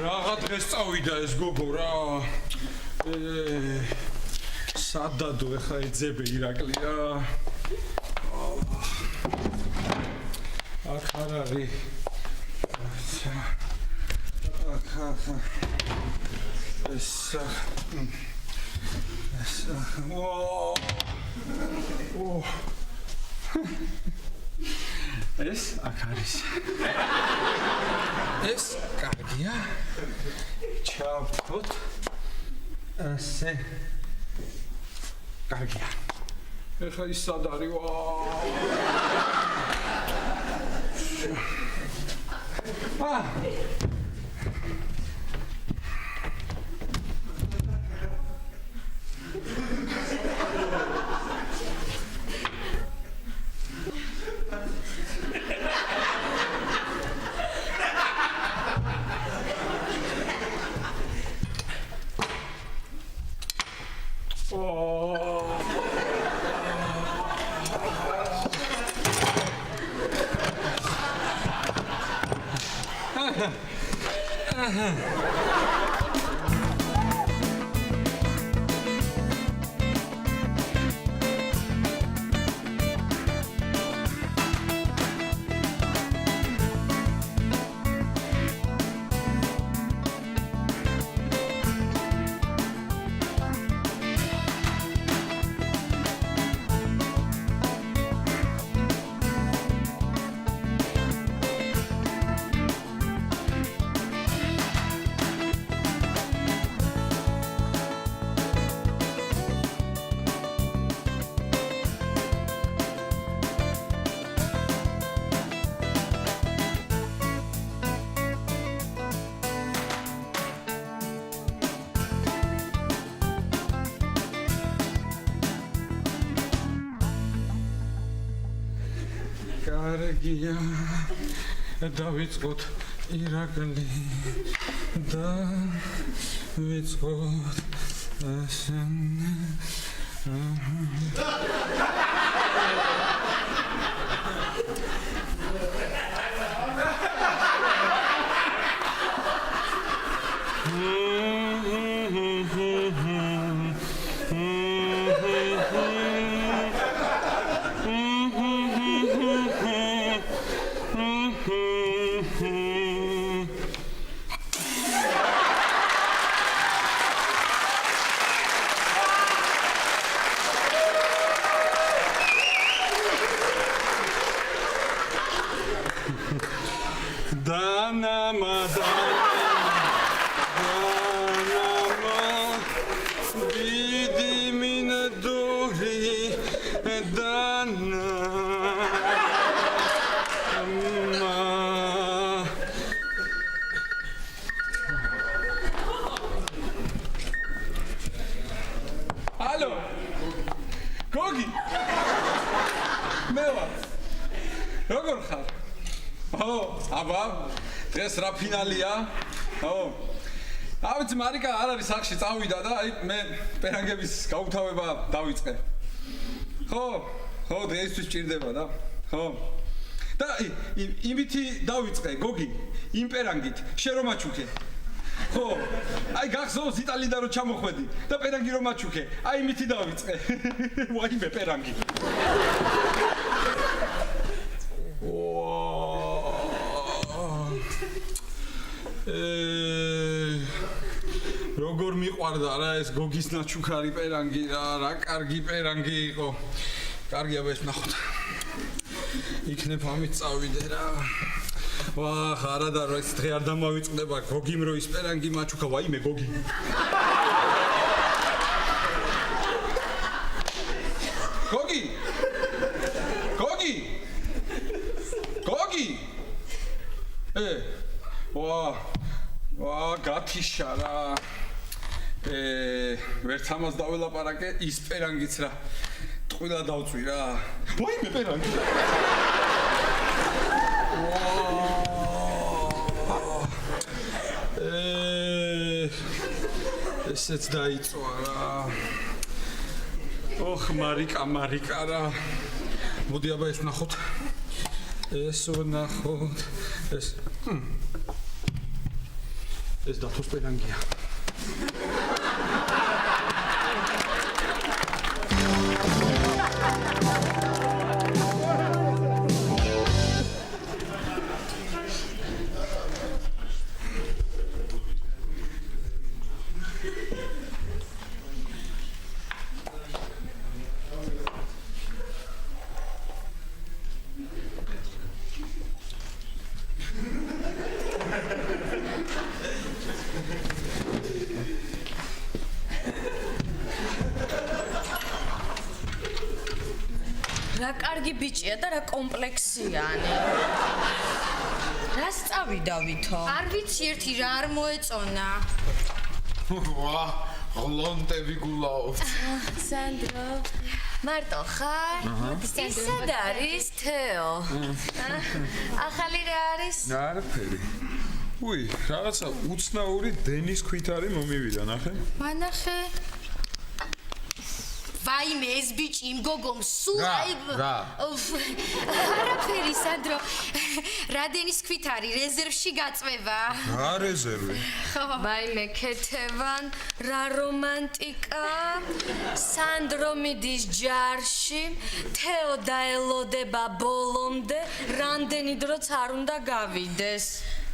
Raga დღეს წავიდა ეს გოგო რა. სადადო ეხა ეძებე ირაკლი რა. აქ არ არის. ეს აქ არის. ეს კარგია. ჩავთოთ. ასე. კარგია. ეხლა ის სად არის? კარგია. დავიწყოთ ირაკლი და ვიწყოთ ასე. რა ფინალია? ავიც მარიკა არ არის სახში წავიდა და აი მე პერანგების გაუთავება დავიწყე. ხო, დღეისთვის ჭირდება და. ხო. და იმითი დავიწყე, გოგი, იმ პერანგით, შენ რომ მაჩუქე. ხო. აი გახსოვს იტალიდან რომ ჩამოხვედი და პერანგი რომ მაჩუქე, აი იმითი დავიწყე. ვაიმე პერანგი. როგორ მიყვარდა რა ეს გოგის ნაჩუქარი პერანგი რა კარგი პერანგი იყო. კარგია ეს ნახოთ. იქნებ ამით წავიდე რა. ვახ არა და ეს დღე არ დამავიწყდება გოგიმ რო ის პერანგი მაჩუქა ვაიმე გოგი. გოგი! გათიშა რა. ვერც ამას დაველაპარაკე ის პერანგიც რა. ტყუილა დავწვი რა. ვაიმე პერანგი. ესეც დაიწვა რა. ოხ მარიკა რა. მოდი აბა ეს ვნახოთ. ეს ვნახოთ. ეს ეს დათოს პერანგია. რა კარგი ბიჭია და რა კომპლექსიანი. რა სწავიდა ვითო? არ ვიცი ერთი რა არ მოეწონა. ვა, ღლონტები გულაობთ. სანდრო. მარტო ხარ? სად არის თეო? ახალი რა არის? არაფერი. უი, რაღაცა უცნაური დენის ქვით არის მომივიდა, ნახე. მანახე. ვაიმე ეს ბიჭი იმ გოგომ სულ აი არაფერი სანდრო რადენის ქვით არის რეზერვში გაწვევა რა რეზერვი ვაიმე ქეთევან რა რომანტიკა სანდრო მიდის ჯარში თეო დაელოდება ბოლომდე რამდენი დროც არ უნდა გავიდეს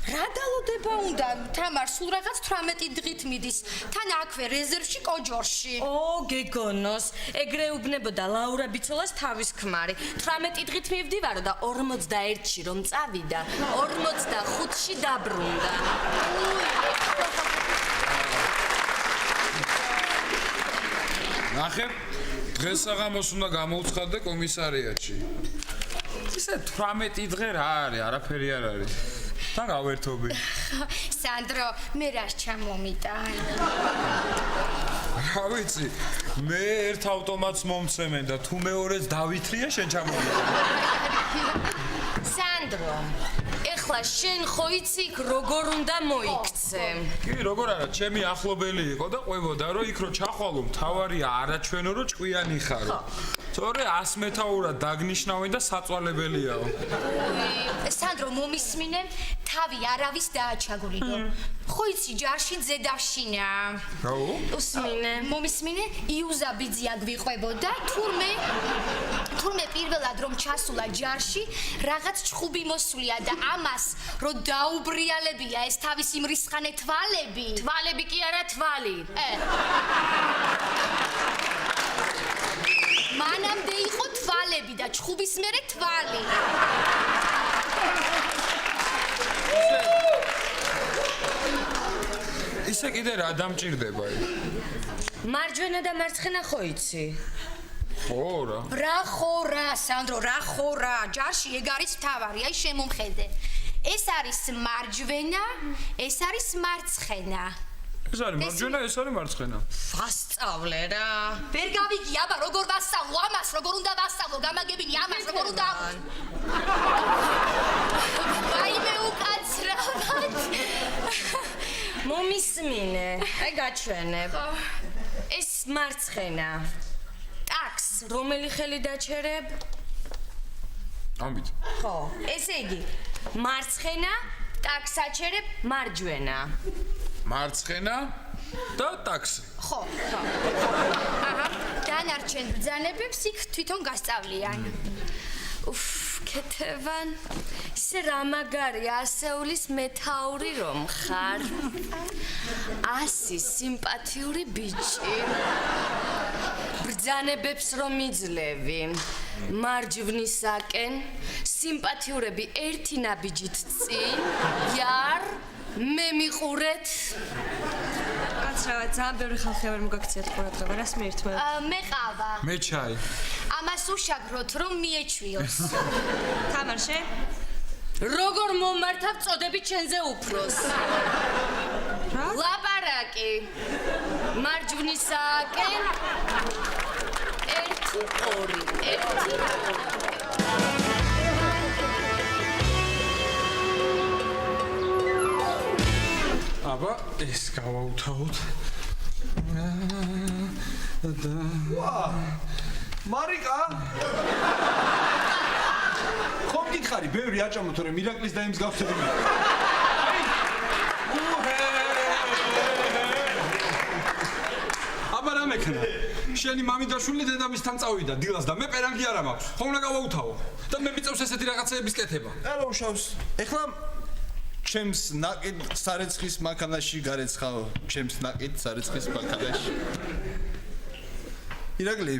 რა დალოდება უნდა თამარ სულ რაღაც 18 დღით მიდის თან აქვე რეზერვში კოჯორში გეგონოს ეგრე უბნებოდა ლაურა ბიცოლას თავის ქმარი 18 დღით მივდივარო და 41-ში რომ წავიდა 45-ში დაბრუნდა ნახე დღეს საღამოს უნდა გამოუცხადდე კომისარიატში ისე 18 დღე რა არის არაფერი არ არის და გავერთობი. სანდრო, მე რას ჩამომიტა? რა ვიცი, მე ერთ ავტომატს მომცემენ და თუ მეორეს დავითრია შენ ჩამომიტა. სანდრო, ეხლა შენ ხო იცი როგორ უნდა მოიქცე? კი, როგორ არა, ჩემი ახლობელი იყო და ყვებოდა რომ იქ რო ჩახვალო, მთავარია არაჩვენო რომ ჭკვიანი ხარო. თორე 100 მეთაურად დაგნიშნავენ და საწვალებელიაო. სანდრო, მომისმინე, თავი არავის დააჩაგულიდო. ხო იცი, ჯარში ზედავშინა. რაო? უსმინე. მომისმინე, იუზა ბიძია გვიყვებოდა, თურმე პირველად რომ ჩასულა ჯარში, რაღაც ჩხუბი მოსულია და ამას რომ დაუბრიალებია ეს თავის იმრისხანე თვალები. თვალები კი არა თვალი. მანამდე იყო თვალები და ჩხუბის მერე თვალი. ისე კიდე რა დამჭირდება? მარჯვენა და მარცხენა ხო იცი? ხო რა. რა ხო რა, სანდრო, რა ხო რა, ჯარში ეგ არის მთავარი, აი შემომხედე. ეს არის მარჯვენა, ეს არის მარცხენა. ეს არის მარჯვენა, ეს არის მარცხენა. ვასწავლე რა. ვერ გავიგე, აბა როგორ ვასწავლო ამას, როგორ უნდა ვასწავლო, გამაგებინი ამას, როგორ უნდა ვაიმე უკაცრავად. მომისმინე, აი გაჩვენებ. ეს მარცხენა. ტაქს რომელი ხელი დაჩერებ? ამით. ხო, ესე იგი, მარცხენა, ტაქს აჩერებ მარჯვენა. მარცხენა და ტაქსი. ხო. აჰა, დანარჩენ ბრძანებებს იქ თვითონ გასწავლიან. უფ, ქეთევან, ისე რა მაგარია ასეულის მეთაური რომ ხარ. 100 სიმპათიური ბიჭი. ბრძანებებს რომ იძლევი. მარჯვნისაკენ, სიმპათიურები ერთი ნაბიჯით წინ, იარ მე მიყურეთ. კაცრავა, ძალიან ბევრი ხალხი არ მოგაქციათ ყურადღება, რას მიერთმა? მე ყავა. მე ჩაი. ამას უშაგროთ რომ მიეჩვიოს. თამარ შენ? როგორ მომართავ წოდები ჩენზე უფროს? რა? ლაპარაკი. მარჯვნისაკენ 1-2. აბა ეს გავაუთავოთ. მარიკა ხომ გითხარი ბევრი აჭამო თორე მირაკლის და იმის გავხსენები. უჰე შენი მამი და შვილი დედამისთან წავიდა დილას და მე პერანგი არ მაქვს. ხომ უნდა გავაუთავო? და მე მიწევს ესეთი რაღაცეების კეთება. არა უშავს. ეხლა ჩემს ნაკეთ სარეცხის მანქანაში გარეცხავ, ჩემს ნაკეთ სარეცხის მანქანაში. ირაკლი,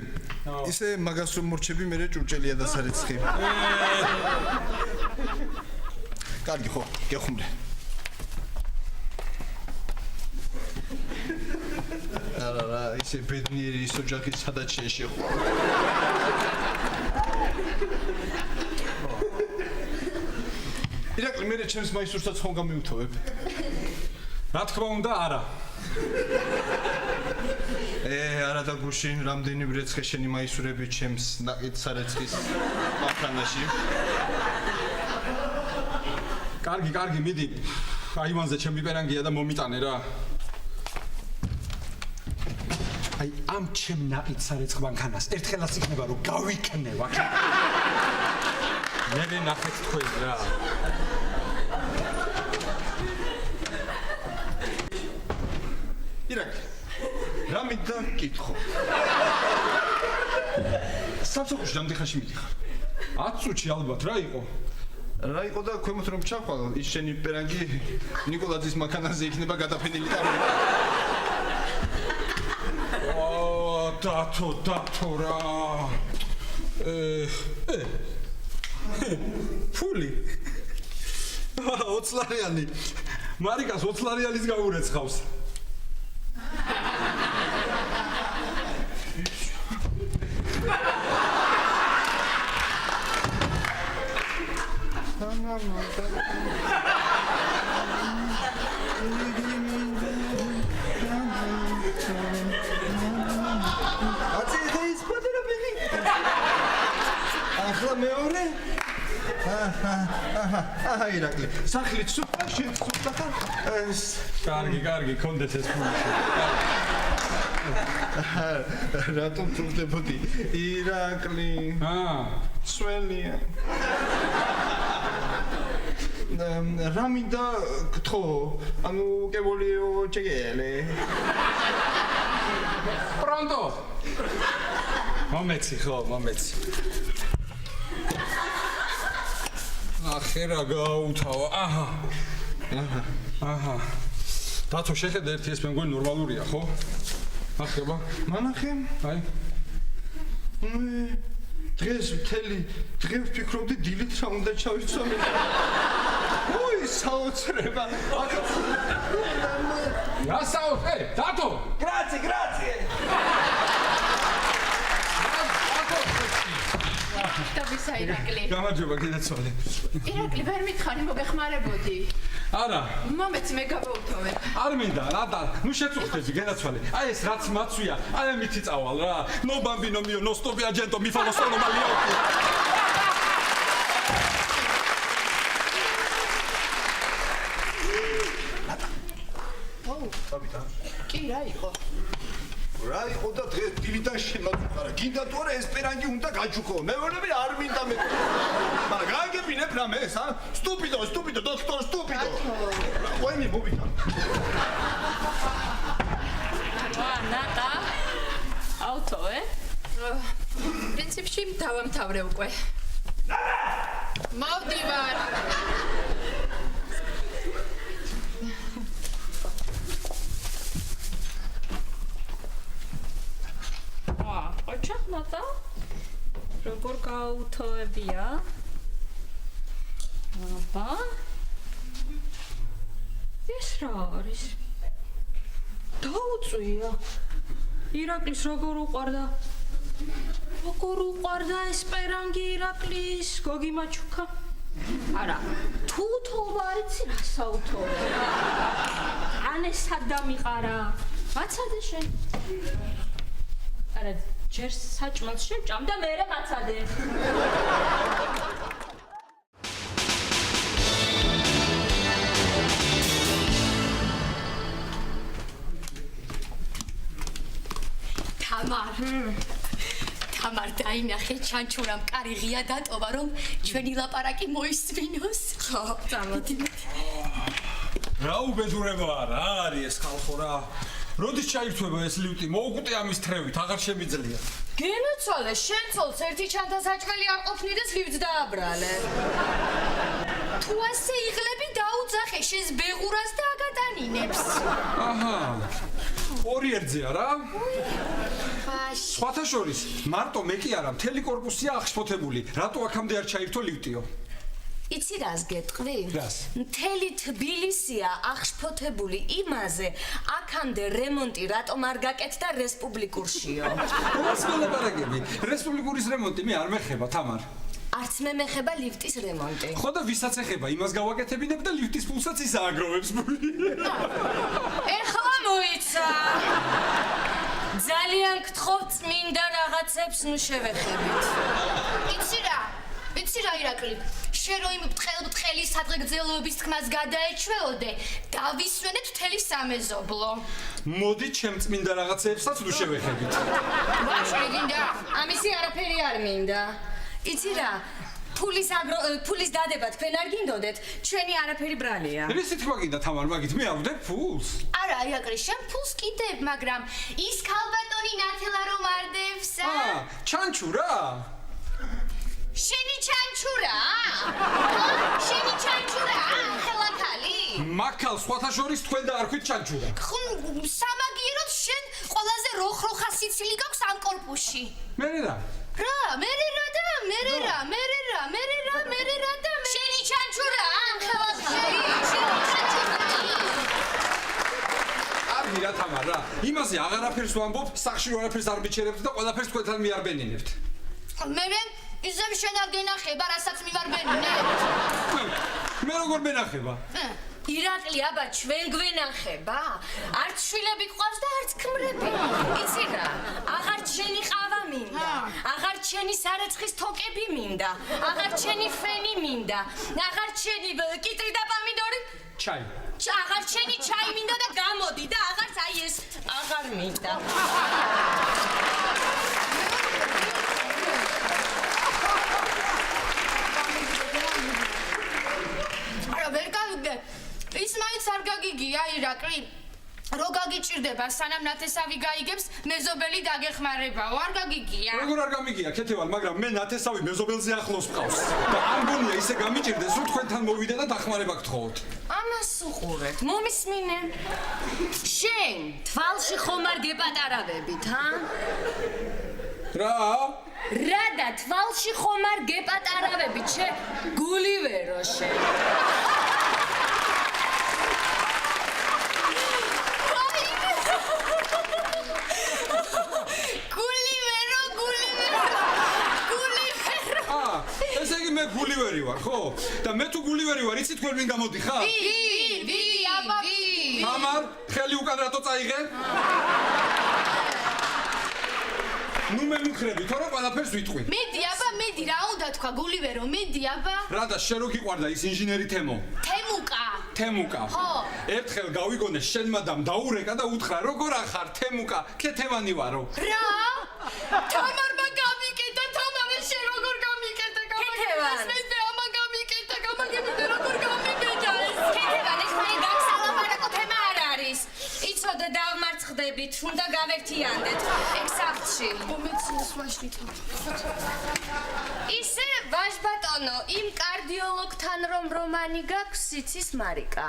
ისე მაგას რომ მორჩები, მე ჭურჭელია და სარეცხი. კარგი ხო, გეხუმრე. არა, ისე ბედნიერი ის ოჯახი სადაც შეეხო. ირაკლი, მე ჩემს მაისურსაც ხომ გამიუთოვებ? რა თქმა უნდა, არა. არა და გუშინ რამდენი ვრეცხე შენი მაისურები ჩემს ნაკეთ სარეცხის მანქანაში. კარგი, მიდი. აივანზე ჩემი პერანგია და მომიტანე რა. აი ამ ჩემ ნაკეთ სარეცხ მანქანას ერთხელაც იქნება რომ გავიქნევ აქ. მე ნახეთ თქვენ რა. ირაკლი, რა მინდა გკითხო? სამსახურში რამდენი ხანში მიდიხარ? 10 წუთში ალბათ რა იყო? რა იყო და ქვემოთ რომ ჩახვალ, ის შენი პერანგი ნიკოლაძის მანქანაზე იქნება გადაფენილი და დათო რა. ფული. 20 ლარიანი. მარიკას 20 ლარიანის გაურეცხავს. ახლა მეორე? აჰა, ირაკლი, სახლით სუფთა, შენ სუფთა ხარ? კარგი, კონდეს ეს ფული. რატომ თურდებოდი? ირაკლი. სველია. რა მინდა გთხოვ? ანუ კევოლიო ჩეგელე. Pronto. მომეცი. ახერა გაუთავა. აჰა. დათო შეხედე ერთი ეს მე მგონი ნორმალურია, ხო? ახება. მანახე? აი. დღეს მთელი დღე ვფიქრობდი დილით რა უნდა ჩავიცვამე. ოი, საოცრება. რა საოცრე? დათო! Grazie. დავისა ირაკლი. გამარჯობა, კიდეცვალე. ირაკლი, ვერ მითხარი მოგეხმარებოდი. არა. მომეც მე გავაუთოვე. არ მინდა, რა, ნუ შეწუხდები, გენაცვალე. აი ეს რაც მაცვია, აი ამითი წავალ რა. No bambino mio, no sto viaggiando, mi fanno solo male gli occhi. კი რა იყო? რა იყო და დღეს დილიდან შემაწუხარა. გინდა თუ არა ეს პერანგი უნდა გაჩუქო. მეუბნები არ მინდა მე. მაგრამ გააგებინებ რამეს, ა? სტუპიდო, დოქტორ, სტუპიდო. ვაიმე მოვიდა. ნატა. აუთო, პრინციპში დავამთავრე უკვე. მოვდივარ. ოჩახნატა როგორ გაუთოებია? აბა ეს რა არის? დაუწვია. ირაკლის როგორ უყარდა ეს პერანგი ირაკლის? გოგი მაჩუქა? არა, თუ თოვა არიცი რა საუთოა. ანესად დამიყარა. მაცადე შენ. არა, ჯერ საჭმელს შევჭამ და მერე მაცადე. თამარ დაინახე ჩანჩურამ კარი ღია დატოვა რომ ჩვენი ლაპარაკი მოისმინოს. წამოდი. რა უბედურება რა არის ეს ხალხო რა? როდის ჩაირთვება ეს ლიფტი? მოუკვდე ამის თრევით, აღარ შემიძლია. გენოცვალე, შენ ცოლს ერთი ჩანთასაჭმელი არ ყოფნიდეს ლიფტს დააბრალე. თუ ასე იღლები დაუძახე შენს ბეღურას და აგატანინებს. აჰა. ორი ერთზეა რა? ბაში. სხვათა შორის, მარტო მე კი არა, მთელი корпуსია აღშფოთებული. რატო აქამდე არ ჩაირთო ლიფტიო? იცი რას გეტყვი? რას? მთელი თბილისია აღშფოთებული იმაზე, აქამდე რემონტი რატომ არ გაკეთდა რესპუბლიკურშიო. რას მელაპარაკები? რესპუბლიკურის რემონტი მე არ მეხება, თამარ. არც მე მეხება ლიფტის რემონტი. ხო და ვისაც ეხება, იმას გავაკეთებინებ და ლიფტის ფულსაც ის ააგროვებს. ეხლა მოიცა. ძალიან გთხოვ წმინდა რაღაცებს ნუ შევეხებით. იცი რა ირაკლი? შენ რო იმ ბრტყელი სადღეგრძელოების თქმას გადაეჩვეოდე, დავისვენეთ მთელი სამეზობლო. მოდი ჩემ წმინდა რაღაცებსაც ნუ შევეხებით. ბაში გინდა? ამისი არაფერი არ მინდა. იცი რა? ფულის დადება თქვენ არ გინდოდეთ? ჩვენი არაფერი ბრალია. რისი თქვა გინდა თამარ, მაგით მე ავდებ ფულს. არა, ირაკლი, შენ ფულს კიდებ, მაგრამ ის ქალბატონი ნათელა რომ არდებს, ჩანჩურა? შენი ჩანჩურა? შენი ჩანჩურა? ხელაქალი? მაქალ სხვათა შორის თქვენ და არ ქვით ჩანჩურა. სამაგიეროდ შენ ყველაზე როხროხა სიცილი გაქვს ამ корпуსში. მე რა? შენი ჩანჩურა? ხელაქალი? არგი რა თამარ რა. იმაზე აღარაფერს ვამბობ, სახში არაფერს არ მიჩერებთ და ყველაფერს თქვენთან მიარბენინებთ. მე ისევ შენ არ გენახება, რასაც მივარბენინებ. მე როგორ მენახება? ირაკლი, აბა ჩვენ გვენახება? არც შვილები გყავს და არც ქმრები. იცი რა? აღარ ჩენი ყავა მინდა. აღარ ჩენი სარეცხის თოკები მინდა. აღარ ჩენი ფენი მინდა. აღარ ჩენი კიტრი და პომიდორი. ჩაი. აღარ ჩენი ჩაი მინდა და გამოდი და აღარც აი ეს აღარ მინდა. ის მაინც არ გაგიგია ირაკლი. რო გაგიჭირდება სანამ ნათესავი გაიგებს, მეზობელი დაგეხმარებაო, არ გაგიგია. როგორ არ გამიგია, ქეთევან, მაგრამ მე ნათესავი მეზობელზე ახლოს ვყავს. და არ გონია ისე გამიჭირდეს, რომ თქვენთან მოვიდე და დახმარება გთხოვოთ. ამას უყურეთ, მომისმინე. შენ თვალში ხომ არ გეპატარავებით, ჰა? რა? რა და თვალში ხომ არ გეპატარავებით, შენ გულივერო შენ. ესე იგი მე გულივერი ვარ, ხო? და მე თუ გულივერი ვარ, იცი თქვენ ვინ გამოდიხარ? აბა თამარ, ხელი უკან რატო წაიღე? ნუ მე მუხრები, თორე ყველაფერს ვიტყვი. მედი, რა უნდა თქვა გულივერო, მედი, აბა. რა და შენ რო გიყვარდა ის ინჟინერი თემო? თემუკა. ხო. ერთხელ გავიგონე შენ მადამ დაურეკა და უთხრა, როგორ ახარ თემუკა? ქეთევანი ვარო. რა? თამარმა გამიკეთა, თამარა შენ როგორ გამიკეთა? ქეთევან. მე ამა გამიკეთა, გამაგებინე როგორ გამიკეთა ეს? ქეთევან, ეს მაინც გაგსალაპარაკო თემა არ არის. იცოდე დავმარცხდებით, უნდა გავერთიანდეთ ეგ საფრთხში. მომეცინოს ვაშლით. ისე ვაჟბატონო, იმ კარდიოლოგთან რომ რომანი გაქვს, იცის მარიკა.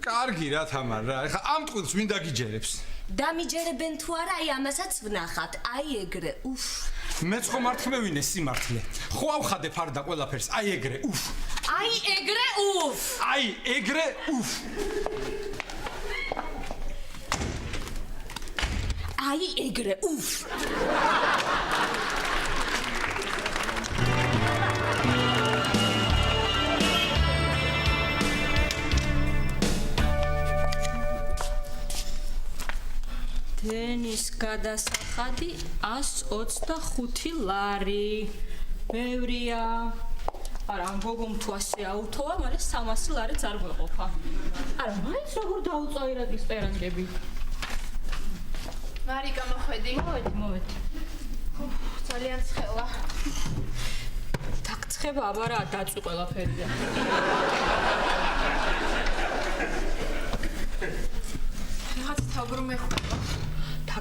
კარგი რა თამარ რა, ეხა ამ ტყუილს ვინ დაგიჯერებს? დამიჯერებენ თუ არა, აი ამასაც ვნახავთ, აი ეგრე, უფ. მეც ხომ არ თქმევინე სიმართლე. ხო ავხადე ფარდა ყველაფერს, აი ეგრე, უფ. აი ეგრე, უფ. აი ეგრე, უფ. აი ეგრე, უფ. დენის გადასახადი 125 ლარი. ბევრია. არა, ამ გოგომ თუ ასე აუთოა, მაგრამ 300 ლარიც არ გვეყოფა. არა, მაინც როგორ დაუწვა ირაკლის პერანგები. მარიკა მოხვედი. მოვედი. ძალიან ცხელა. დაგცხება, აბა რა, დაწვი ყველაფერია.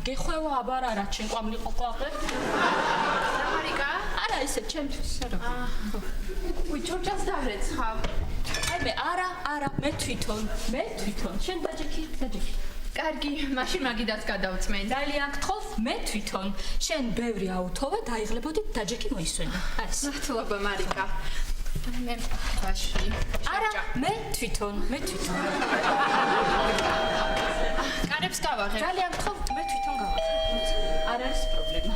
გეხვევა აბარა რა ჩემ ყვამლიყო ყვაყე. მარიკა? არა ისე ჩემთვის არა. უი ჩორჩას დავრეცხავ. აი მე არა მე თვითონ შენ დაჯექი. კარგი, მაშინ მაგიდაც გადავწმენ. ძალიან გთხოვ მე თვითონ შენ ბევრი აუთოვე დაიღლებოდი დაჯექი მოისვენე. ეს. მადლობა მარიკა. მე ბაში. არა მე თვითონ. კარებს გავაღებ. ძალიან გთხოვ მე თვითონ გავახერხოთ. არ არის პრობლემა.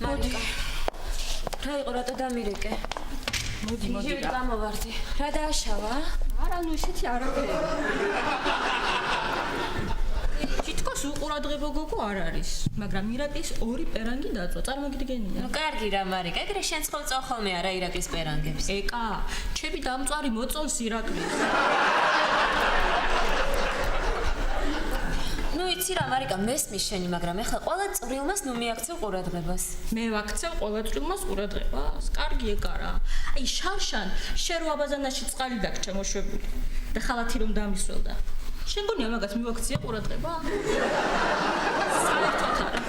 მარიკა რა იყო რატო დამირეკე? მოდი იგივე გამოვარდი. რა დააშავა? არა ნუ ისეთი არაფერი. თითქოს უყურადღებო გოგო არ არის, მაგრამ ირაკლის ორი პერანგი დაწვა. წარმოგიდგენია? ნუ კარგი რა მარიკა, ეგრე შენ ცხოვრ ხოლმე არა ირაკლის პერანგებს. ეკა, ჩემი დამწვარი მოწონს ირაკლის. ნუ იცი რა მარიკა, მესმის შენი, მაგრამ ეხლა ყველა წვრილმას ნუ მიაქცევ ყურადღებას. მე ვაქცევ ყველა წვრილმას ყურადღებას. კარგი ეკა რა. აი შარშან, შენ რო აბაზანაში წყალი დაგჭა მოშვებული და ხალათი რომ დამისველდა. შენ გონია მაგას მივაქცია ყურადღება? საერთოდ არა.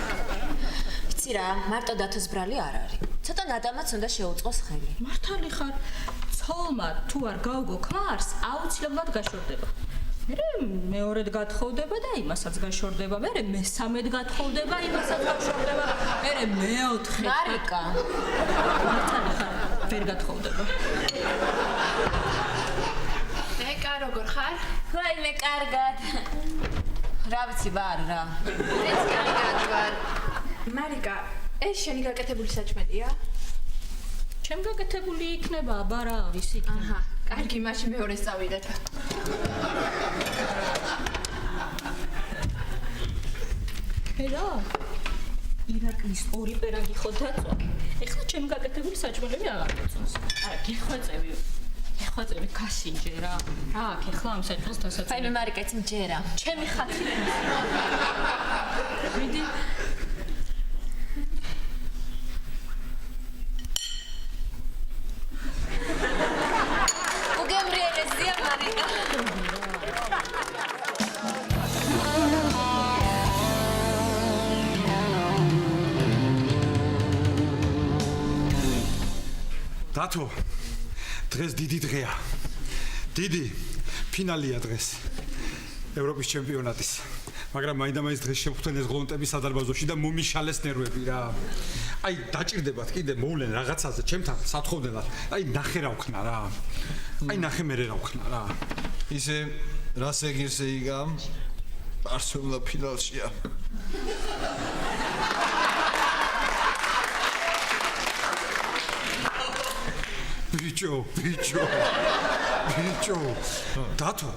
იცი რა, მარტო დათოს ბრალი არ არის. ცოტა ნადამაც უნდა შეუწყოს ხელი. მართალი ხარ. ცოლმა თუ არ გავგო ქმარს, აუცილებლად გაშორდება. მეორედ გათხოვდება და იმასაც გაშორდება. მერე მესამედ გათხოვდება, იმასაც გაშორდება. მერე მეოთხე. მარიკა. მართალი ხარ. ვერ გათხოვდება. ეკა როგორ ხარ? ვაიმე კარგად. რა ვიცი ვარ რა. ეს კარგად ვარ. მარიკა, ეს შენი გაკეთებული საჭმელია? ჩემ გაკეთებული იქნება, აბარა, ვის იქნება? აჰა, კარგი, მაშინ მეორეს წავიდეთ. ხედა? ირაკლის ორი პერანგი ხო დაწვა? ეხლა ჩემ გაკეთებული საჭმელები აღარ მოწონს. არა, გეხვეწები კასინჯე რა. რა, ეხლა ამ საჭმელს დასაწმელი. ვაიმე მარიკა, იცი მჯერა. ჩემი ხათი. მიდი. უგემრიელესია მარიკა. დათო, დღეს დიდი დღეა. დიდი ფინალია დღეს. ევროპის ჩემპიონატის. მაგრამ მაინდა-მაინც დღეს შევხვდნენ ეს ღონტები სადარბაზოში და მომიშალეს ნერვები რა. აი, დაჭირდებათ კიდე მოვლენ რაღაცაზე ჩემთან სათხოვდენად. აი, ნახე რა ვქნა რა. აი, ნახე მე რა ვქნა რა. ისე რას ეგირს იგამ? პარსულა ფინალშია. ბიჭო. დათო.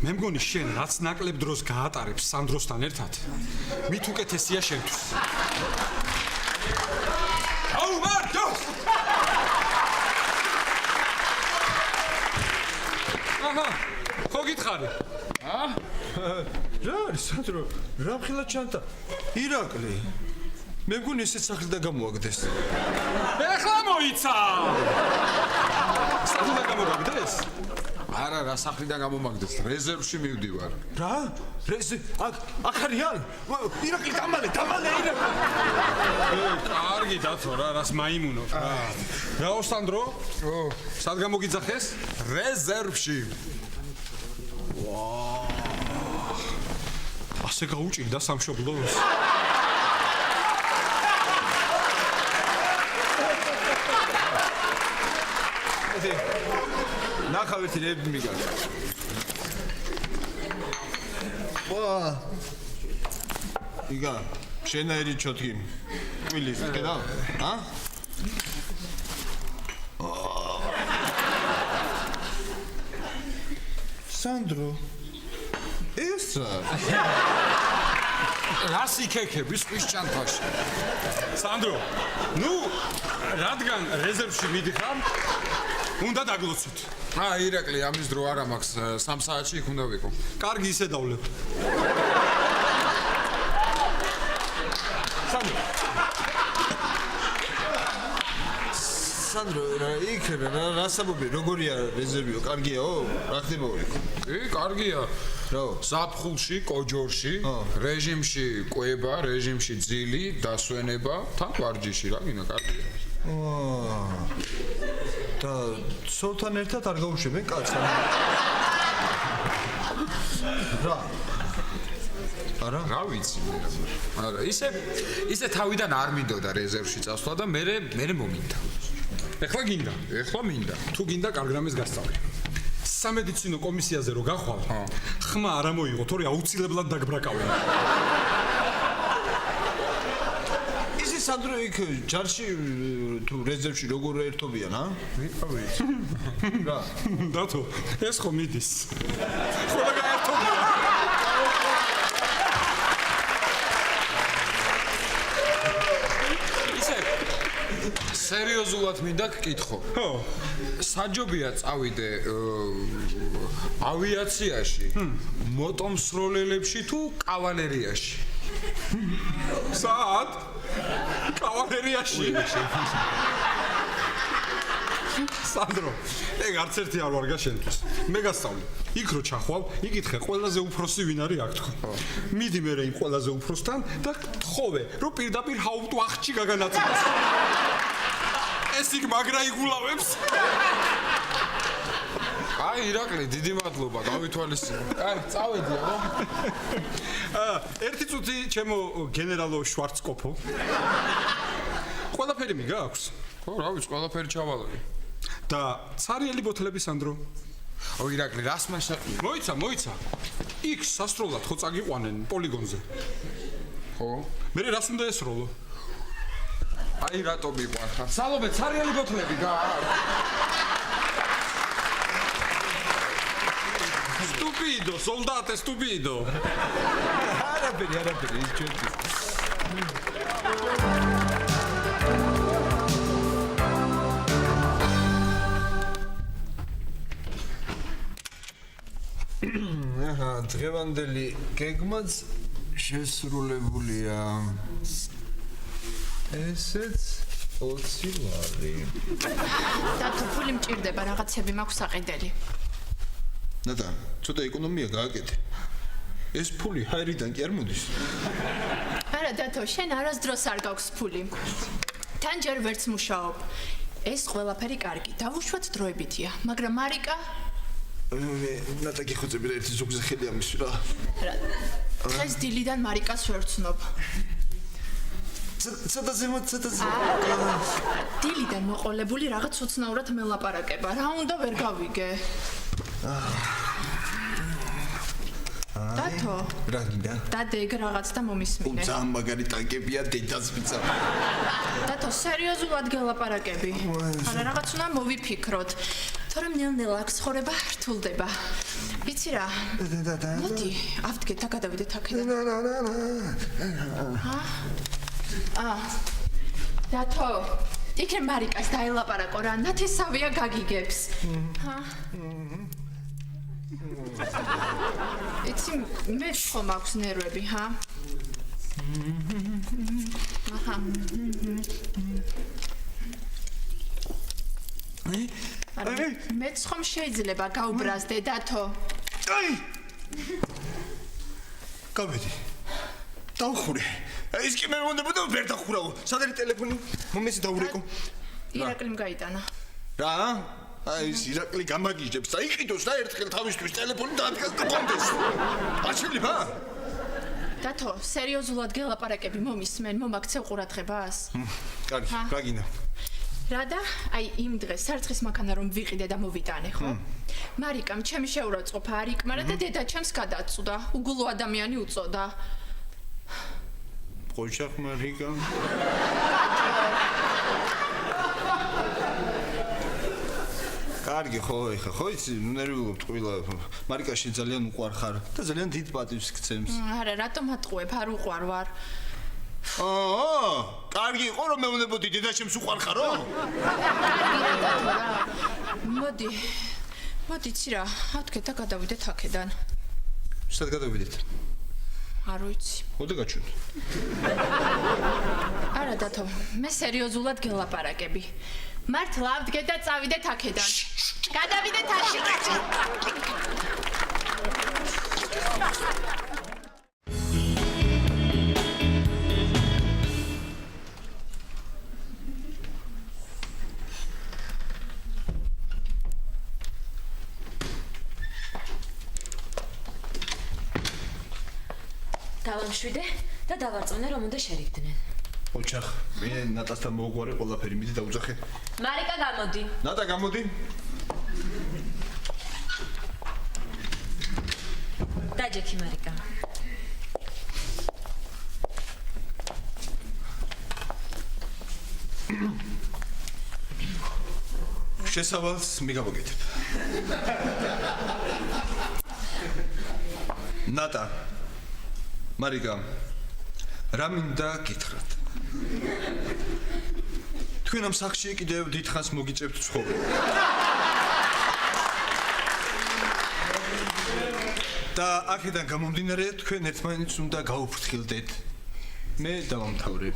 მე მგონი შენ რაც ნაკლებ დროს გაატარებს სანდროსთან ერთად, მით უკეთესია შენთვის. აუ მარტოს! აჰა, ხო გითხარი? რა არის სანდრო? რა მხილად ჩანდა? ირაკლი. მე მგონი ესეც სახლიდან გამოაგდეს. ეხლა მოიცა! სახლიდან გამოგაგდეს? არა რა სახლიდან გამომაგდეს რეზერვში მივდივარ რა? აქ არიან? ირაკლი დამალე ირაკლი. კარგი დათო რა, რას მაიმუნობ რა. რაო სანდრო? სად გამოგიძახეს? რეზერვში ასე გაუჭირდა სამშობლოს? ნახავ ერთი რები მიგან. იგა, შენაირი ჩოთგი. ყვილის, ხედავ? სანდრო. ეს რას იქექები სკვის ჩანთაში სანდრო, ნუ რადგან რეზერვში მიდიხარ, უნდა დაგლოცოთ. ირაკლი ამის დრო არა მაქვს 3 საათში იქ უნდა ვიყო. კარგი ისე დავლებ. სანდრო. სანდრო, იქ რა საბობი, როგორია რეზერვიო, კარგიაო? რა ხდებაო იქ? კარგია. რა? ზაფხულში, კოჯორში, რეჟიმში კვება, რეჟიმში ძილი, დასვენება, თან ვარჯიში რა, გინდა კარგია. და ცოლთან ერთად არ გაუშვებენ კაცს? რა? არა? რა ვიცი მე რა. არა, ისე თავიდან არ მინდოდა რეზერვში წასვლა და მე მომინდა. ეხლა გინდა. ეხლა მინდა. თუ გინდა კარგრამეს გასწავლე. სამედიცინო კომისიაზე რო გახვალ, ხმა არ ამოიღო, თორე აუცილებლად დაგბრაკავენ. ისი სანდრო იქ ჯარში თუ რეზერვში როგორ ერთობიან, ა? ვიყავით. რა? დათო, ეს ხო მიდის. ყველა გაერთობია. სერიოზულად მინდა გკითხო. ხო. საჯობია წავიდე ავიაციაში, მოტომსროლელებში თუ კავალერიაში? საათ? კავალერიაში. სანდრო, ეგ არც ერთი არ ვარ გაშენთვის. მე გასწავლე. იქ რო ჩახვალ, იკითხე ყველაზე უფროსი ვინ არის აქ თქო. მიდი მე იმ ყველაზე უფროსთან და თხოვე, რომ პირდაპირ ჰაუპტვახტში გაგანაწილოს. ეს იქ მაგრა იგულავებს. აი ირაკლი, დიდი მადლობა, გავითვალისწინე. აი, წავედი აბა. ერთი წუთი ჩემო გენერალო შვარცკოპო. ყველაფერი მიგაქვს? ხო, რა ვიცი, ყველაფერი ჩავალე. და ცარიელი ბოთლები სანდრო. ო ირაკლი, რას მაშა? მოიცა. იქ სასროლად ხო წაგიყვანენ პოლიგონზე. ხო? მე რას უნდა ესროლო? აი რატო მიყვარხარ? სალობე, ცარიელი ბოთლები გა. Stupido, soldate, stupido. არაფერი, ის ჩვენი. დღევანდელი გეგმაც შესრულებულია. ესეც 20 ლარი. და თუ ფული მჭირდება, რაღაცები მაქვს საყიდელი. ნატა, ცოტა ეკონომია გააკეთე. ეს ფული ჰაერიდან კი არ მოდის. არა დათო, შენ არასდროს არ გაქვს ფული. თან ჯერ ვერც მუშაობ. ეს ყველაფერი კარგი, დავუშვათ დროებითია, მაგრამ მარიკა ნატა გიხოცები რა ერთი ზოგზე ხელი ამის რა. დღეს დილიდან მარიკას ვერ ვცნობ. ცოტა ზემოთ. დილიდან მოყოლებული რაღაც უცნაურად მელაპარაკება. რა უნდა ვერ გავიგე? დათო, რა გინდა? დადეგ რაღაც და მომისმინე. ძალიან მაგარი ტანკებია დედას ვიცა. დათო, სერიოზულად გელაპარაკები. არა რაღაც უნდა მოვიფიქროთ. თორემ ნელ-ნელა აქ ცხოვრება რთულდება. ვიცი რა? მოდი, ავდგეთ და გადავიდეთ აქედან. დათო, იქნე მარიკას დაელაპარაკო რა, ნათესავია გაგიგებს. იცი, მე ხო მაქვს ნერვები, ჰა? მეც ხომ შეიძლება გაუბრაზდე, დათო? აი! გავედი. დავხურე. ის კი მე მომდებოდა ვერ დახურავო. სად არის ტელეფონი? მომეცი დაურეკო. ირაკლიმ გაიტანა. რა? აი ის ირაკლი გამაგიჟებს და იყიდოს და ერთხელ თავისთვის ტელეფონი დაადგას და კონდეს. არ შეიძლება? დათო, სერიოზულად გელაპარაკები მომისმენ, მომაქცევ ყურადღებას? კარგი, რა გინდა? რა და აი იმ დღეს სარცხის მანქანა რომ ვიყიდე და მოვიტანე, ხო? მარიკამ ჩემი შეურაცხყოფა არ იკმარა და დედა ჩემს გადაწუდა. უგულო ადამიანი უწოდა. ყოჩახ მარიკა. კარგი ხო, ეხა ხო იცი, ნერვიულობ ტყუილა. მარიკაში ძალიან უყვარხარ და ძალიან დიდ პატივს გცემს. არა, რატომ ატყუებ, არ უყვარ ვარ. კარგი იყო რომ მეუნებოდი დედაშემს უყვარხარო? მოდი. მოდიცი რა, ავდგეთ და გადავიდეთ აქედან. სად გადავიდეთ? არ ვიცი. ხოდა გაჩვენე. არა დათო, მე სერიოზულად გელაპარაკები. მართლა ავდგე და წავიდეთ აქედან. გადავიდეთ აშიკაში. დავამშვიდე და დავარწმუნე რომ უნდა შერიგდნენ. ოჩახ, მე ნატასთან მოუგვარე ყველაფერი, მიდი დაუძახე. მარიკა გამოდი. ნატა გამოდი. დაჯექი მარიკა. შესავალს მიგამოგეთებ. ნატა მარიკა რა მინდა გითხრათ თქვენ ამ სახში კიდევ დიდხანს მოგიწევთ ცხოვრება და აქედან გამომდინარე თქვენ ერთმანეთს უნდა გაუფრთხილდეთ მე დავამთავრე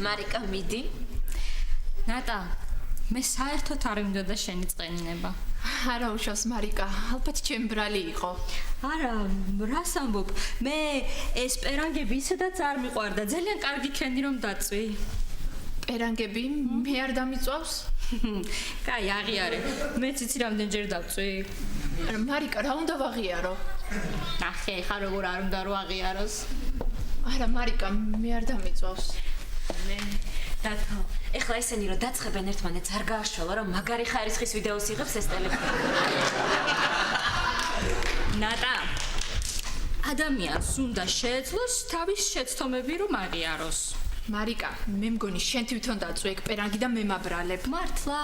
მარიკა მიდი ნატა მე საერთოდ არ მინდოდა შენი წყენინება არა უშავს მარიკა ალბათ ჩემ ბრალი იყო არა რას ამბობ მე ეს პერანგები ისედაც არ მიყვარდა ძალიან კარგი ქენი რომ დაწვი პერანგები მე არ დამიწვავს კაი აღიარე მეც იცი რამდენჯერ დავწვი მარიკა რა უნდა ვაღიარო ნახე ხა როგორ არ უნდა რო აღიაროს არა მარიკა მე არ დამიწვავს მე დათო ეხლა ესენი რომ დაცხებენ ერთმანეთს არ გააშველო რომ მაგარი ხარისხის ვიდეოს იღებს ეს ტელეფონი ნატა ადამიანს უნდა შეეძლოს თავის შეცდომები რომ აღიაროს მარიკა მე მგონი შენ თვითონ დაწვე ეგ პერანგი და მე მაბრალებ მართლა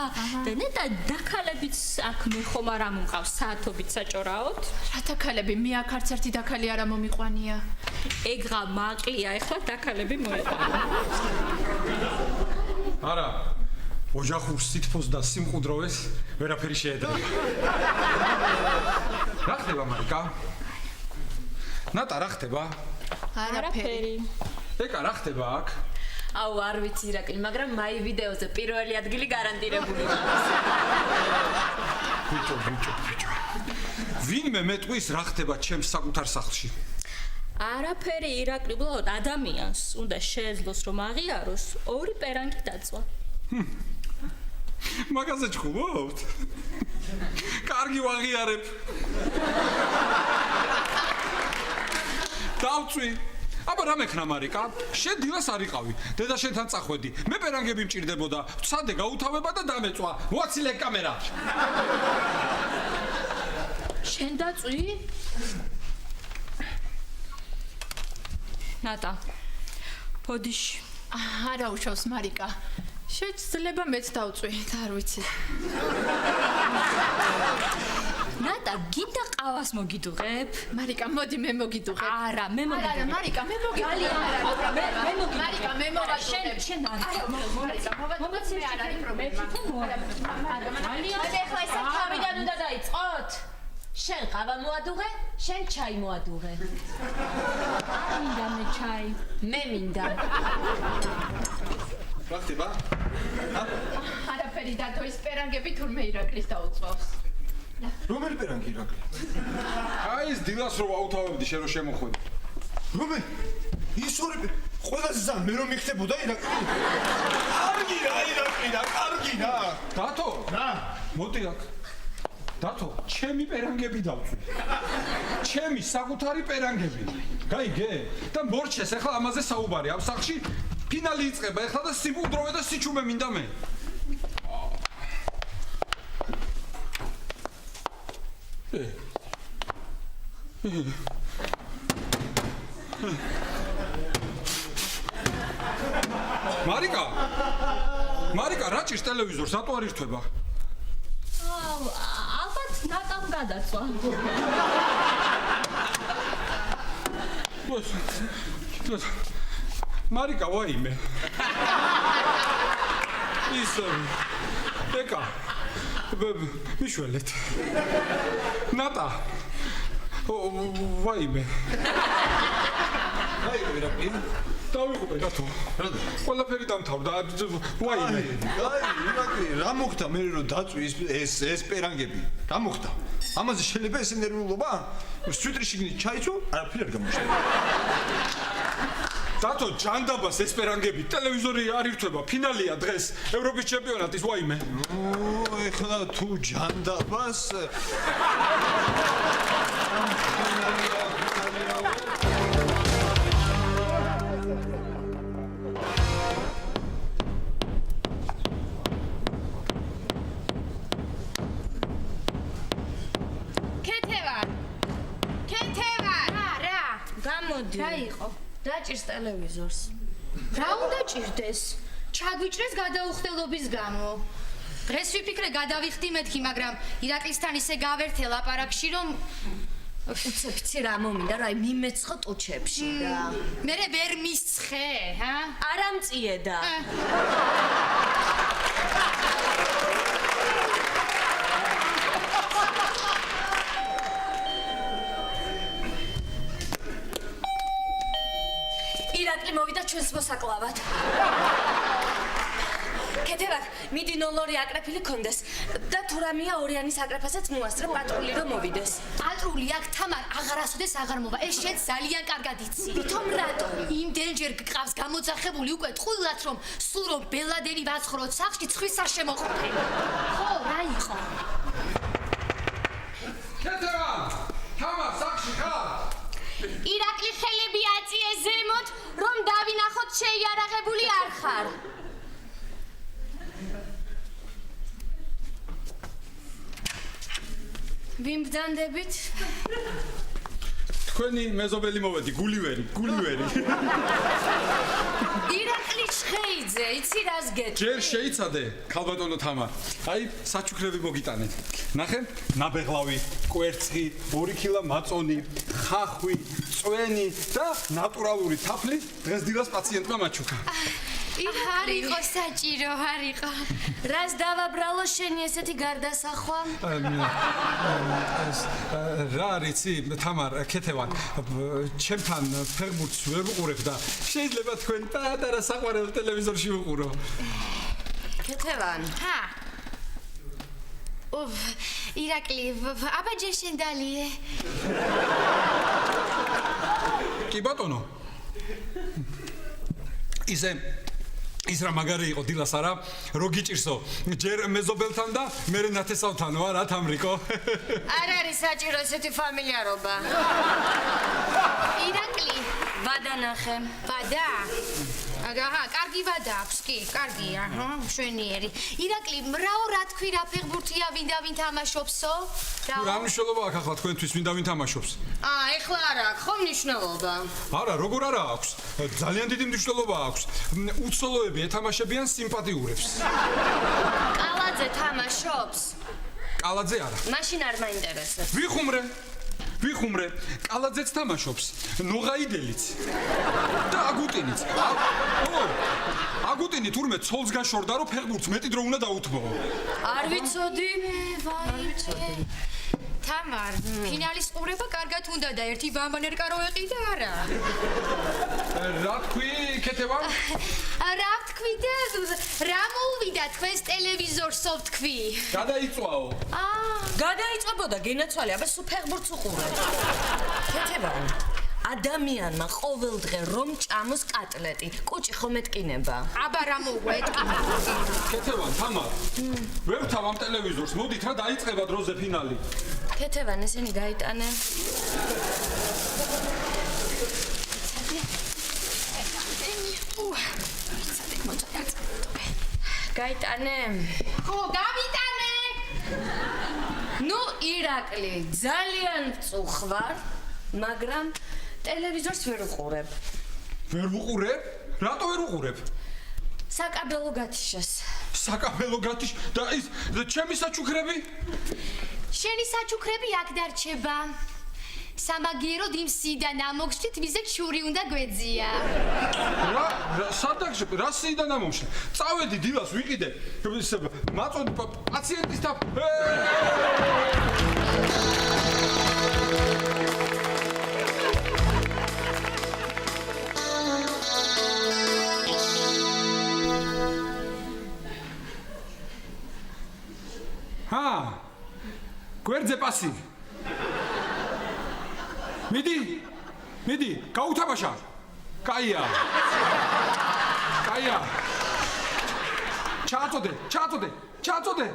და ნეტა დაქალებიც აქ მე ხომ არ ამყავს საათობით საჭორაოდ რა დაქალები მე აქ არც ერთი დაქალი არ მომიყვანია ეგღა მაყლია ეხლა დაქალები მოეყვანა არა ოჯახურ სითბოს და სიმყუდროვეს ვერაფერი შეედება რა ხდება მარიკა ნატა რა ხდება არაფერი ეკა რა ხდება აქ აუ არ ვიცი ირაკლი მაგრამ მაი ვიდეოზე პირველი ადგილი გარანტირებული ბიჭო ვინმე მეტყვის რა ხდება ჩემს საკუთარ სახლში არაფერი ირაკლი ბლოდ ადამიანს უნდა შეეძლოს რომ აღიაროს ორი პერანგი დაწვა მაგაზე ჭხუბობთ კარგი ვაღიარებ დავწვი აბა რა მექნა მარიკა შენ დილას არ იყავი დედა შენთან წახვედი მე პერანგები მჭირდებოდა ვცადე გაუთავება და დამეწვა ვაცილე კამერა შენ დაწვი ნატა პოდიში არა უშავს მარიკა შეიძლება მეც დავწვი და არ ვიცი ნატა გინდა ყავას მოგიდუღებ მარიკა მოდი მე მოგიდუღებ არა მე მოგიდუღებ არა მარიკა მე მოგიდუღებ მარიკა მე მოვაწვევ შენ არ მარიკა მოვაწვევ არ არის პრობლემა ეხლა ესე თავიდან უნდა დაიწყოთ შენ ყავა მოადუღე შენ ჩაი მოადუღე არ მინდა მე ჩაი მე მინდა რა ხდება არაფერი დათო ის პერანგები თურმე ირაკლის დაუწვავს რომელი პერანგი ირაკლი აი ეს დილას რო აუთავებდი შენ რო შემოხვედი რომელი ის ორი ყველაზე ზა მე რომ მიხდებოდა ირაკლი კარგი რა ირაკლი და კარგი რა დათო რა მოდი აქ დათო ჩემი პერანგები დავწვი ჩემი საკუთარი პერანგები გაიგე და მორჩეს ახლა ამაზე საუბარი ამ სახში ფინალი იწყება ახლა და სიმყუდროვე და სიჩუმე მინდა მე მარიკა რა ჭირს ტელევიზორს რატო არ ირთვება ალბათ ნატამ გადაწვა მარიკა ვაიმე ის ეკა მიშველეთ ნატა ვაიმე აი ვერაფერი დავიღუპე რატო? ყველაფერი დამთავრდა. ვაიმე. ირაკლი, რა მოხდა მე რომ დაწვი ეს ესპერანგები? რა მოხდა? ამაზე შეიძლება ეს ნერვიულობა? სვიტრი შიგნით ჩაიცო? არაფერი არ გამოჩნდა. დათო ჯანდაბას ესპერანგები ტელევიზორი არ ირთვება. ფინალია დღეს ევროპის ჩემპიონატის ვაიმე. ეხლა თუ ჯანდაბას გამოდი. რა იყო? დაჭირს ტელევიზორს. რა უნდა ჭირდეს? ჩაგვიჭრეს გადაუხდელობის გამო. დღეს ვიფიქრე გადავიხდი მეთქი, მაგრამ ირაკლისთან ისე გავერთე ლაპარაკში, რომ უცებცი რა მომინდა, რა მიმეცხო ტუჩებში და მე ვერ მისცხე, ჰა? არა მწიედა. ირაკლი მოვიდა ჩვენს მოსაკლავად. კეთებად, მიდი ნოლორი აკრეფილი კონდეს და თუ რამეა ორიანის აკრეფასაც მოასწრებ პატრული რომ მოვიდეს. პატრული აქ თამარ აღარასოდეს აღარ მოვა. ეს შენ ძალიან კარგად იცი. თვითონ რატო? იმდენჯერ გყავს გამოძახებული უკვე ტყუილად რომ სულ რომ ბელადენი ვაცხროთ სახლში ცხვის არ შემოხვდე. ხო, რა იყო? კეთებან! თამარ, სახლში ხარ? ირაკლი ხელები აწიე ზემოთ, რომ დავინახოთ შეიარაღებული არ ხარ. ვინ ბრძანდებით? თქვენი მეზობელი მოვედი, გულივერი. ირაკლი შხეიძე, იცი რას გეტყვი? ჯერ შეიცადე, ქალბატონო თამარ. აი, საჩუქრები მოგიტანეთ. ნახე, ნაბეღლავი, კვერცხი, 2 კილა მაწონი, ხახვი, წვენი და ნატურალური თაფლი დღეს დილას პაციენტმა მაჩუქა. არ იყო საჭირო, არ იყო. რას დავაბრალო შენი ესეთი გარდასახვა? რა არიცი, თამარ, კეთევან, ჩემთან ფეხბურთს ვერ ვუყურებ და შეიძლება თქვენ პატარა საყვარელ ტელევიზორში ვუყურო. კეთევან. ჰა. ირაკლი, აბა ჯერ შენ დალიე. კი ბატონო. ის რა მაგარი იყო დილას არა? რო გიჭირსო, ჯერ მეზობელთან და მერე ნათესავთანო არა თამრიკო? არ არის საჭირო ესეთი ფამილიარობა. ირაკლი, ვადანახე. ვადა? აჰა, კარგი ვადა აქვს კი, კარგია, მშვენიერი. ირაკლი, რაო რა თქვი რა ფეხბურთია ვინდა ვინ თამაშობსო? რა მნიშვნელობა აქვს ახლა თქვენთვის ვინდა ვინ თამაშობს? ეხლა არა აქვს ხო მნიშვნელობა? არა, როგორ არა აქვს? ძალიან დიდი მნიშვნელობა აქვს. უცოლოები ეთამაშებიან სიმპათიურებს. კალაძე თამაშობს? კალაძე არა. მაშინ არ მაინტერესებს. ვიხუმრე, კალაძეც თამაშობს, ნოღაიდელიც და აგუტინიც. აგუტინი თურმე ცოლს გაშორდა, რომ ფეხბურთს მეტი დრო უნდა დაუთმოო. არ ვიცოდი. თამარ, ფინალის ყურება კარგად უნდა და ერთი ბამბანერკა რო ეყიდა არა. რა თქვი, კეთევან? რა თქვი და რა მოუვიდა თქვენს ტელევიზორსო თქვი? გადაიწვაო. გადაიწვებოდა გენაცვალე, აბა სულ ფეხბურთს უყურებ. კეთევან. ადამიანმა ყოველდღე რომ ჭამოს კატლეტი, კუჭი ხომ ეტკინება? აბა რა მოუვა ეტკინება? კეთევან, თამარ. ვერ ვთავ ამ ტელევიზორს, მოდით რა დაიწყება დროზე ფინალი. კეთევან, ესენი გაიტანე. გაიტანე? ხო, გავიტანე. ნუ ირაკლი, ძალიან მწუხვარ, მაგრამ ტელევიზორს ვერ ვუყურებ. ვერ ვუყურებ? რატო ვერ ვუყურებ? საკაბელო გათიშეს. საკაბელო გათიშ და ის ჩემი საჩუქრები? შენი საჩუქრები აქ დარჩება. სამაგიეროდ იმ სიდან ამოგშით, მისე ჩური უნდა გვეძია. რა სადაგში რა სიდან ამომშლი? წავედი დილას ვიყიდე. მაწოდი პაციენტის და გვერდზე პასი. მიდი, გაუთამაშა. კაია. ჩააწოდე.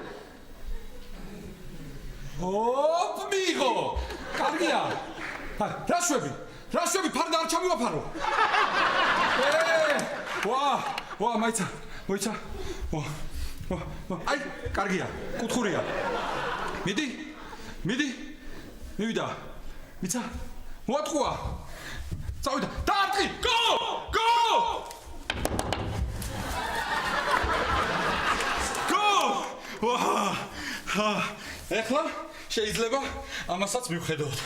ოპ, მიიღო. კარგია. რაშვები, ფარდა არ ჩამივაფარო. ვა, მოიცა. აი, კარგია, კუთხურია. მიდი. მივიდა. მიცა. მოატყუა. წავიდა. დაარტყი. გო! ეხლა შეიძლება ამასაც მივხედოთ.